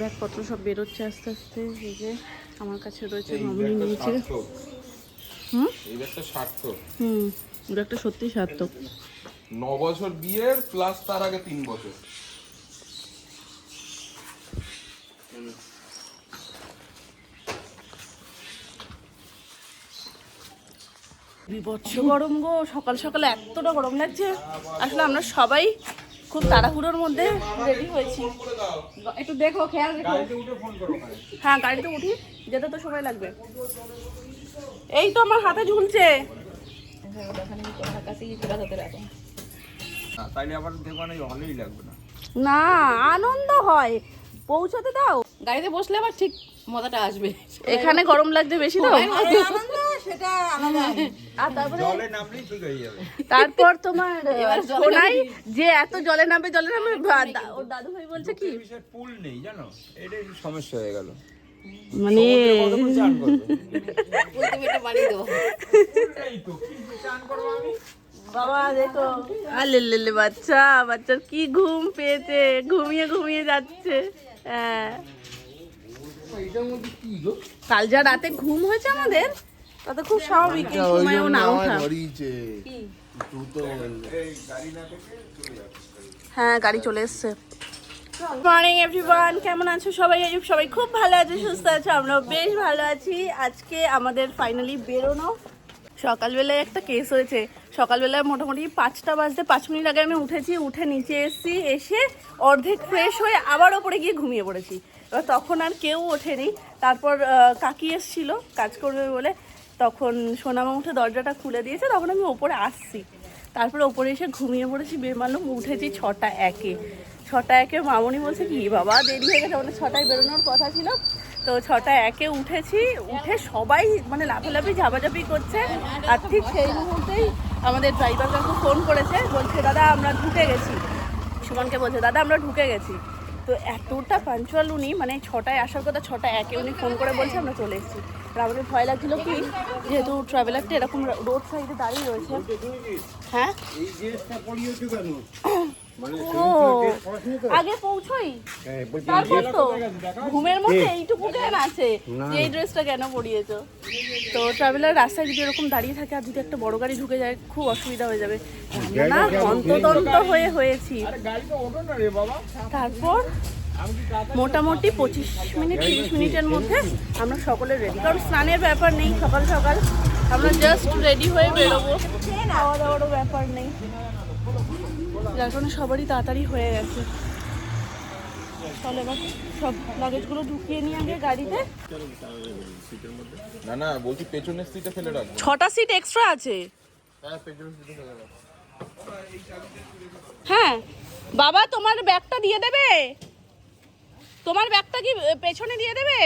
ব্যাগপত্র সব বেরোচ্ছে আস্তে আস্তে। এই যে আমার কাছে রয়েছে, মামুনি নিয়েছে। এই ব্যাগটা সার্থক। ব্যাগটা সত্যি সার্থক। 9 বছর বিয়ের প্লাস তার আগে 3 বছর। বিভৎস গরম গো, সকাল সকালে এতটা গরম লাগছে। আসলে আমরা সবাই খুব তাড়াহুড়োর মধ্যে রেডি হয়েছি। একটু দেখো, খেয়াল রেখো। হ্যাঁ, গাড়িতে উঠি, যেতে তো সময় লাগবে। এই তো আমার হাতে ঝুলছে। না, আনন্দ হয়, পৌঁছাতে দাও। গাড়িতে বসলে আবার ঠিক মজাটা আসবে। এখানে গরম লাগছে বেশি তো, তারপর তোমার শোনাই যে এত জলে নামবে ওর দাদু ভাই বলছে কি পুল নেই জানো, এটাই সমস্যা হয়ে গেল। মানে বাবা দেখো, আলে বাচ্চার কি ঘুম পেয়েছে, ঘুমিয়ে ঘুমিয়ে যাচ্ছে। হ্যাঁ, কাল যা রাতে ঘুম হয়েছে আমাদের, তাতে খুব স্বাভাবিক এই সময়ও না ওঠা। হ্যাঁ, গাড়ি চলে এসছে। মর্নিং এভরিওয়ান, কেমন আছো সবাই? সবাই খুব ভালো আছে, সুস্থ আছে, আমরাও বেশ ভালো আছি। আজকে আমাদের ফাইনালি বেরোনো। সকালবেলায় একটা কেস হয়েছে। সকালবেলায় মোটামুটি 5টা বাজতে 5 মিনিট আগে আমি উঠেছি, উঠে নিচে এসেছি, এসে অর্ধেক ফ্রেশ হয়ে আবার ওপরে গিয়ে ঘুমিয়ে পড়েছি। এবার তখন আর কেউ ওঠেনি। তারপর কাকি এসেছিল কাজ করবে বলে, তখন সোনামা উঠে দরজাটা খুলে দিয়েছে, তখন আমি ওপরে আসছি। তারপরে ওপরে এসে ঘুমিয়ে পড়েছি। বেমালুম উঠেছি 6টা 1-এ। 6টা 1-এ মামনি বলছে কি বাবা দেরি হয়ে গেছে, আমাদের 6টায় বেরোনোর কথা ছিল। তো 6টা 1-এ উঠেছি, উঠে সবাই মানে লাফালাফি ঝাপাঝাপি করছে। আর ঠিক সেই মুহূর্তেই আমাদের ড্রাইভার কাকু ফোন করেছে, বলছে দাদা আমরা ঢুকে গেছি। সুমনকে বলছে দাদা আমরা ঢুকে গেছি। তো এতটা পাঞ্চুয়াল উনি, মানে 6টায় আসার কথা 6টা 1-এ উনি ফোন করে বলছে আমরা চলে এসেছি। আর আমাদের ভয় লাগছিল কি, যেহেতু ট্রাভেলারটা এরকম রোড সাইডে দাঁড়িয়ে রয়েছে। হ্যাঁ, আগে পৌঁছোই, তারপর তো ঘুমের মধ্যে এইটুকু কেন আছে যে এই ড্রেসটা কেন পরিয়েছো। তো ট্রাভেলার রাস্তায় যদি এরকম দাঁড়িয়ে থাকে, আর যদি একটা বড় গাড়ি ঢুকে যায় খুব অসুবিধা হয়ে যাবে। আমরা হন্তদন্ত হয়েছি। তারপর মোটামুটি 25 মিনিট 30 মিনিটের মধ্যে আমরা সকলে রেডি, কারণ স্নানের ব্যাপার নেই। সকাল সকাল আমরা জাস্ট রেডি হয়ে বেরোবো, খাওয়া দাওয়ারও ব্যাপার নেই, যার কারণে সবারই তাড়াতাড়ি হয়ে গেছে। চল এবার সব লাগেজগুলো ঢুকিয়ে নিয়ে আগে গাড়িতে। না বলছি পেছনের সিটে ফেলে রাখবো। 6টা সিট এক্সট্রা আছে। হ্যাঁ, পেছনের সিটে ফেলে রাখবো। হ্যাঁ বাবা, তোমার ব্যাগটা দিয়ে দেবে, তোমার ব্যাগটা কি পেছনে দিয়ে দেবে?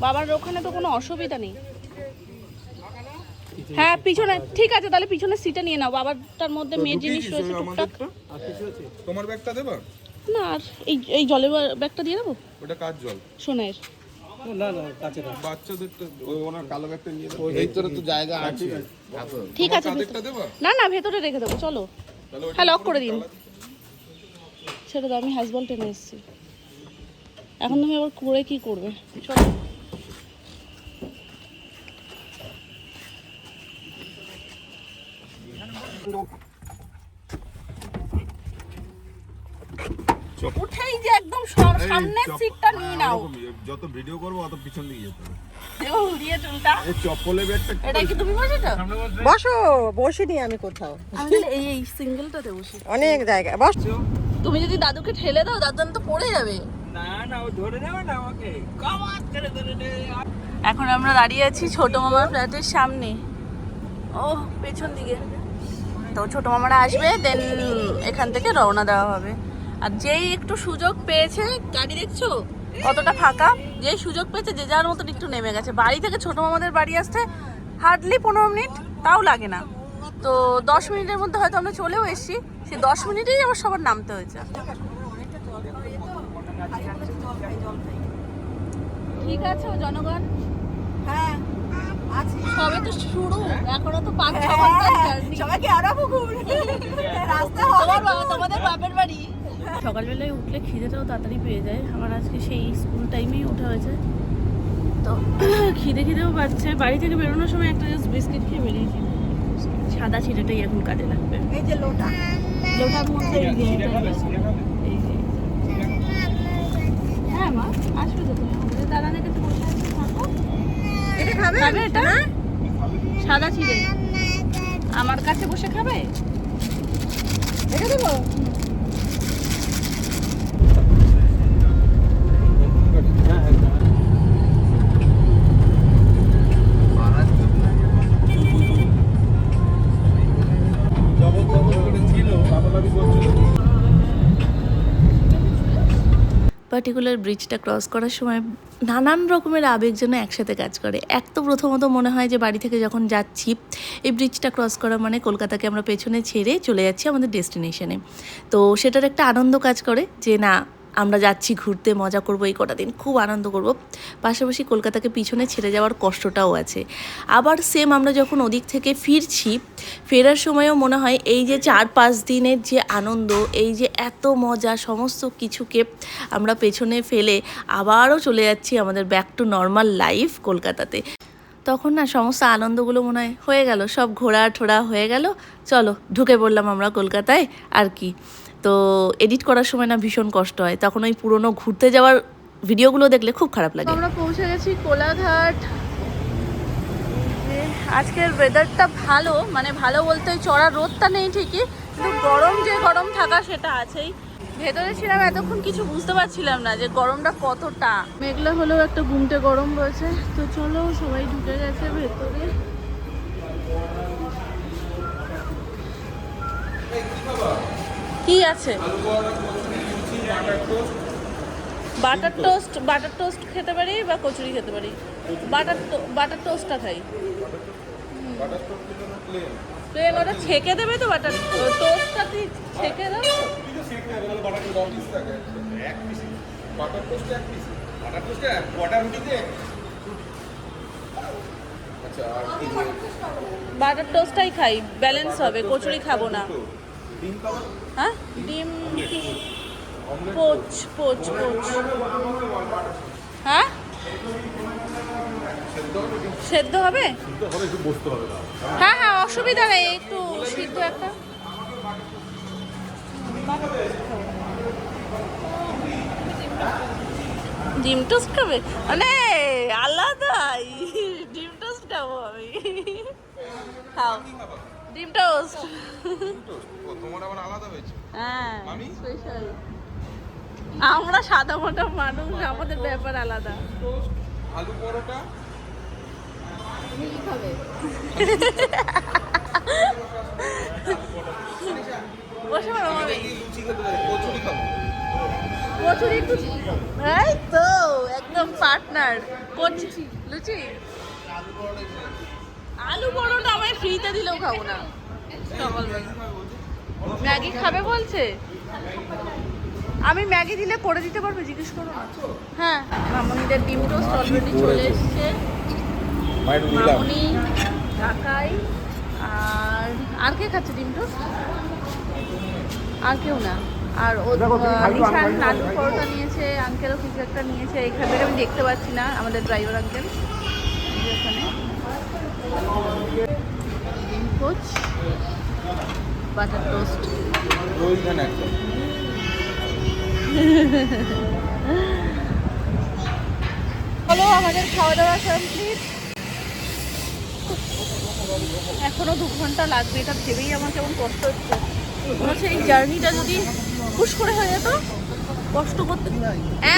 বাবার ওখানে তো কোনো অসুবিধা নেই। হ্যাঁ পিছনে, ঠিক আছে তাহলে পিছনের সিটে নিয়ে নাও। বাবারটার মধ্যে মেয়ের জিনিস রয়েছে টুকটাক। তোমার ব্যাগটা দেবা না, আর এই জলের ব্যাগটা দিয়ে দেবো। ওটা কার জল? সোনার। বাচ্চাদেরটা ওনার কালো ব্যাগটা নিয়ে দাও। ভিতরে তো জায়গা আছে। ঠিক আছে, না ভেতরে রেখে দেবো। চলো, হ্যাঁ লক করে দিন। সেটা তো আমি হ্যাজবল টেনে এসেছি। এখন তুমি আবার করে কি করবে? চলো। উঠেই যে একদম সামনের সিটটা নিয়ে নাও। যত ভিডিও করব অত পিছন দিকে যেতে হবে। দেখো ঘুরিয়ে চুলটা। এই চপ্পলের ব্যাগটা এটা কি তুমি বসেছো? বসো, বসিনি আমি কোথাও। আমি এই সিঙ্গেলটাতে বসি। অনেক জায়গায় বসছো। তুমি যদি দাদুকে ঠেলে দাও, দাদু তো পড়ে যাবে। না ও ধরে নেবে না আমাকে, কামাত করে ধরে নেবে। এখন আমরা দাঁড়িয়ে আছি ছোট মামার ফ্ল্যাটের সামনে। ও পেছন দিকে। তো ছোট মামারা আসবে, দেন এখান থেকে রওনা দেওয়া হবে। আর যেই একটু সুযোগ পেয়েছে, গাড়ি দেখছো কতটা ফাঁকা, যেই সুযোগ পেয়েছে যে যার মতন একটু নেমে গেছে। বাড়ি থেকে ছোট মামাদের বাড়ি আসতে হার্ডলি 15 মিনিট, তাও লাগে না। তো 10 মিনিটের মধ্যে হয়তো আমরা চলেও এসেছি। সেই 10 মিনিটেই আবার সবার নামতে হয়েছে। ঠিক আছে জনগণ, হ্যাঁ সবে তো শুরু, এখনো তো 5-6 ঘন্টা জার্নি। সবাইকে আরো পুকুর রাস্তা হবে, তোমাদের বাপের বাড়ি। সকালবেলায় উঠলে খিদেটাও তাড়াতাড়ি পেয়ে যায়। আমার আজকে সেই স্কুল টাইমেই ওঠা হয়েছে, তো খিদেও পাচ্ছে। বাড়ি থেকে বেরোনোর সময় একটা জাস্ট বিস্কিট খেয়ে বেরিয়েছি। সাদা চিড়েটাই এখন কাজে লাগবে। এই যে লোটার মধ্যে এই যে হ্যাঁ মা, আসবে তো তুমি আমাদের দাদানের কাছে বসে আছি, থাকো। এটা খাবে খাবে এটা? সাদা চিড়ে আমার কাছে বসে খাবে? এটা দেবো? পার্টিকুলার ব্রিজটা ক্রস করার সময় নানান রকমের আবেগ যেন একসাথে কাজ করে। এক তো প্রথমত মনে হয় যে বাড়ি থেকে যখন যাচ্ছি এই ব্রিজটা ক্রস করা মানে কলকাতাকে আমরা পেছনে ছেড়ে চলে যাচ্ছি আমাদের ডেস্টিনেশনে। তো সেটার একটা আনন্দ কাজ করে যে না, আমরা যাচ্ছি ঘুরতে, মজা করব, এই কটা দিন খুব আনন্দ করব। পাশাপাশি কলকাতাকে পিছনে ছেড়ে যাওয়ার কষ্টটাও আছে। আবার সেম আমরা যখন ওদিক থেকে ফিরছি, ফেরার সময়ও মনে হয় এই যে 4-5 দিনের যে আনন্দ, এই যে এত মজা, সমস্ত কিছুকে আমরা পেছনে ফেলে আবারও চলে যাচ্ছি আমাদের ব্যাক টু নর্মাল লাইফ কলকাতাতে। তখন না সমস্ত আনন্দগুলো মনে হয়ে গেল, সব ঘোরা ঠোরা হয়ে গেল, চলো ঢুকে পড়লাম আমরা কলকাতায় আর কি। তো এডিট করার সময় না ভীষণ কষ্ট হয়, তখন ওই পুরনো ঘুরতে যাওয়ার ভিডিওগুলো দেখলে খুব খারাপ লাগে। আমরা পৌঁছে গেছি কোলাঘাট। আজকের ওয়েদারটা ভালো, মানে ভালো বলতে ওই চড়া রোদটা নেই ঠিকই, কিন্তু গরম যে গরম থাকা সেটা আছেই। ভেতরে ছিলাম এতক্ষণ কিছু বুঝতে পারছিলাম না যে গরমটা কতটা। মেঘলা হলেও একটা গুমটে গরম রয়েছে। তো চলো, সবাই ঢুকে গেছে ভেতরে। কি আছে? বাটার টোস্ট খেতে পারি বা কচুরি খেতে পারি। বাটার টোস্টটা খাই। প্লেন ওটা ছেঁকে দেবে তো? বাটার টোস্টটা তুই ছেঁকে দেবে? বাটার টোস্টটাই খাই, ব্যালেন্স হবে। কচুরি খাবো না। হ্যাঁ, ডিম পোচ। হ্যাঁ, সেদ্ধ হবে? হ্যাঁ হ্যাঁ, অসুবিধা নেই, একটু সিদ্ধ একটা। ডিম টোস্ট খাবে? মানে আলাদাই ডিম টোস্ট খাবো আমি। খাও ডিম টোস্ট। তোমার আবার আলাদা হয়েছে। হ্যাঁ, স্পেশাল। আমরা সাদা মোটা মানুষ, আমাদের ব্যাপার আলাদা। আলু পরোটা বসে পড়ো মামি। কচুরি খাবো। কচুরি একটু, এই তো একদম পার্টনার। লুচি, আলু পরোটা আমায় ফ্রিতে দিলেও খাবো না। ম্যাগি খাবে বলছে, আমি ম্যাগি দিলে করে দিতে পারবে? জিজ্ঞেস করো। হ্যাঁ, মামুনিদের ডিম টোস্ট অলরেডি চলে এসছে। মামুনি, ঢাকাই, আর কে খাচ্ছে ডিম টোস্ট? আর কেউ না। আর নিশান আলু পরোটা নিয়েছে, আঙ্কেলও কিছু একটা নিয়েছে। এখান থেকে আমি দেখতে পাচ্ছি না, আমাদের ড্রাইভার আঙ্কেল এখানে। ডিম পোচ, বাটার টোস্ট। হলো আমাদের খাওয়া দাওয়া কমপ্লিট। এখনো 2 ঘন্টা লাগবে, এটা ভেবেই আমার কেমন কষ্ট হচ্ছে। মনে হচ্ছে এই জার্নিটা যদি পুশ করে হয়ে যেত, কষ্ট করতে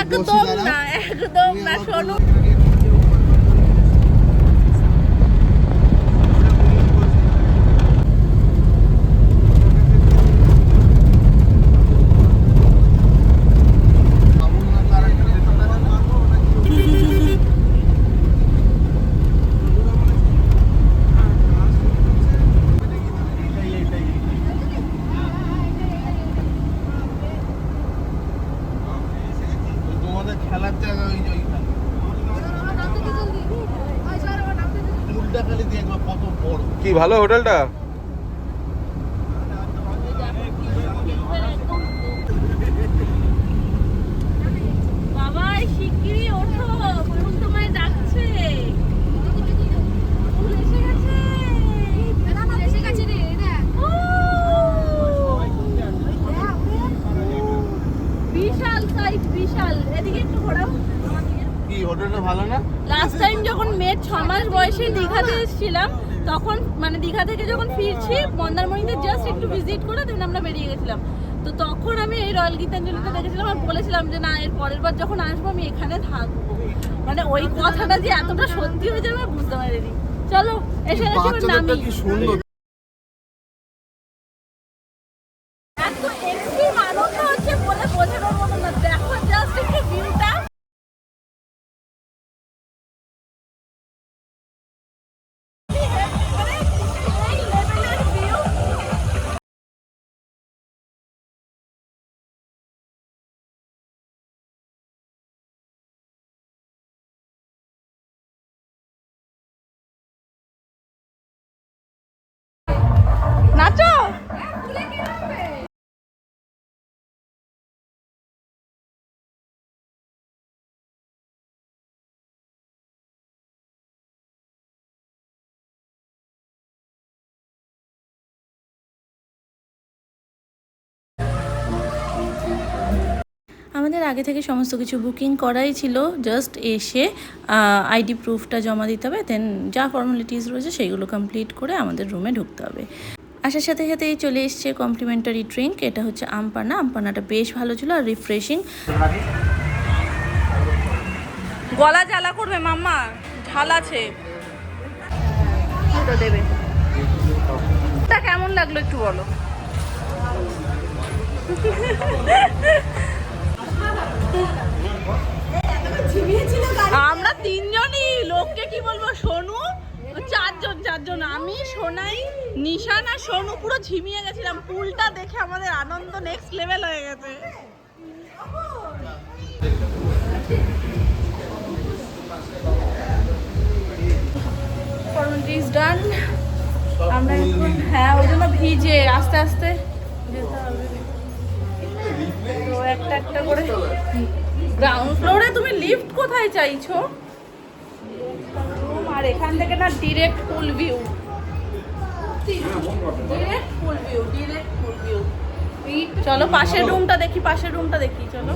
একদম না। শোনো, কি ভালো হোটেলটা? লাইট বিশাল। এদিকে একটু ঘোরাও আমার দিকে। কি হোটেলটা ভালো না? লাস্ট টাইম যখন মেয়ের 6 মাস বয়সে দীঘাতে এসেছিলাম তখন মানে দীঘা থেকে যখন ফিরছি মন্দারমণিতে জাস্ট একটু ভিজিট করে দেন আমরা বেরিয়ে গেছিলাম। তো তখন আমি এই রয়্যাল গীতাঞ্জলিতে দেখেছিলাম আর বলেছিলাম যে না এর পরের বার যখন আসবো আমি এখানে থাকবো। মানে ওই কথাটা যে এতটা সত্যি হয়ে যাবে বুঝতে পারিনি। চলো এসে গেছি এবার নামি। কি সুন্দর। এত এক্সট্রিম আনন্দ হচ্ছে বলে বোঝানোর মতো না। দেখো জাস্ট একটু ভিউটা। নাচো। আমাদের আগে থেকে সমস্ত কিছু বুকিং করাই ছিল, জাস্ট এসে আইডি প্রুফটা জমা দিতে হবে, দেন যা ফর্মালিটিস রয়েছে সেইগুলো কমপ্লিট করে আমাদের রুমে ঢুকতে হবে। আসার সাথে সাথেই চলে এসছে কমপ্লিমেন্টারি ড্রিঙ্ক, এটা হচ্ছে আমপান্না। আমপান্নাটা বেশ ভালো ছিল আর রিফ্রেশিং। গলা জ্বালা করবে মাম্মা, ঝাল আছে তো দেবে। তা কেমন লাগলো একটু বলো। আমরা তিনজনই, লোককে কি বলবো, সোনু চারজন আমি, সোনাই, নিশান আর সোনু পুরো ঝিমিয়ে গেছিলাম। পুলটা দেখে আমাদের আনন্দ নেক্সট লেভেল হয়ে গেছে। ফর্মালিটিস ডান। আমরা এখন হ্যাঁ ওই জন্য ভিজে আস্তে আস্তে যেতে হবে। তো একটা একটা করে গ্রাউন্ড ফ্লোরে। তুমি লিফট কোথায় চাইছো? আর এখান থেকে না ডিরেক্ট ফুল ভিউ, ডিরেক্ট ফুল ভিউ। চলো পাশের রুমটা দেখি, চলো।